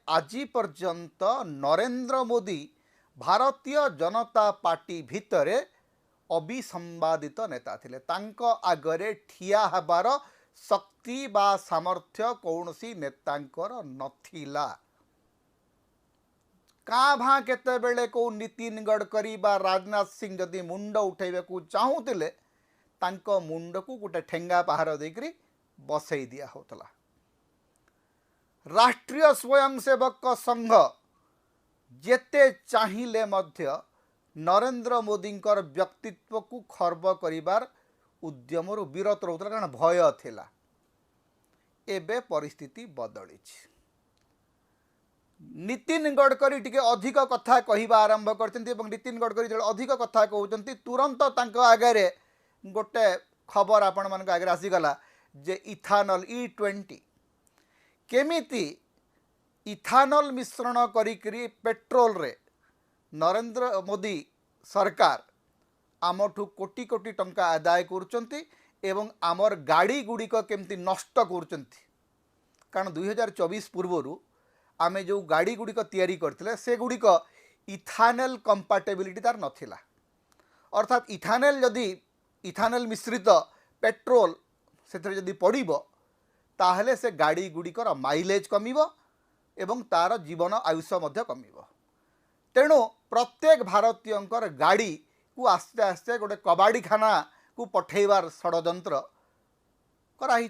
আজি पर्यंत नरेंद्र मोदी भारतीय जनता पार्टी भितर अभिसंवादित नेता थिले। तांको आगरे ठिया हबार शक्ति बा सामर्थ्य कौनसी नेतांकर नथिला। काँ भाँ केते बेले को नितिन गडकरी बा राजनाथ सिंह जदि मुंड उठेबे को चाहूतिले तांको मुंड को गोटे ठेंगा पहाड़ देकरी बसई दिया होतला। राष्ट्रीय स्वयंसेवक संघ जेते चाहिए मध्य नरेंद्र मोदी व्यक्तित्व को खर्ब करिबार उद्यम विरत रहउतला, कारण भय थिला। एबे परिस्थिति बदली। नितिन गडकरी टिके अधिक कथा कहवा आरंभ करछन्ती एवं नितिन गडकरी जो अधिक कथा कहउछन्ती तुरंत तांको आगे गोटे खबर आपण मान आगे आसीगला जे इथानल E20 केमिति इथानल मिश्रण करी पेट्रोल रे नरेंद्र मोदी सरकार आमठू कोटी कोटी टंका आदाय करुचंती एवं आमर गाड़ी गुड़िक केमती नष्ट करुचंती। कारण 2024 पूर्वरु आमे जो गाड़ी गुड़िक तैयारी करथिले से गुड़िक इथानल कंपैटिबिलिटी तार नथिला। अर्थात इथानल मिश्रित पेट्रोल से जदि पड़िबो ताहले से गाड़ी गुड़िकर माइलेज कमिबो एवं तार जीवन आयुष्य मध्य कमिबो। तेणु प्रत्येक भारतीयंकर गाड़ी को आस्ते आस्ते गोटे कबाड़ी खाना को पठेबार षड्यंत्र कराही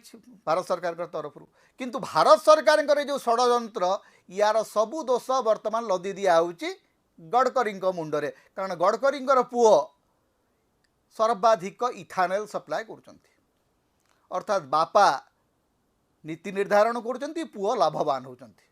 भारत सरकार तरफ। किंतु भारत सरकार जो षड्यंत्र यार सबू दोष वर्तमान लदी दिया होउची गडकरी मुंडरे। कारण गडकरी पुओ सर्वाधिक इथानल सप्लाय करुचंती। अर्थात बापा नीति निर्धारण करुचंती, पुओ लाभवान होचंती।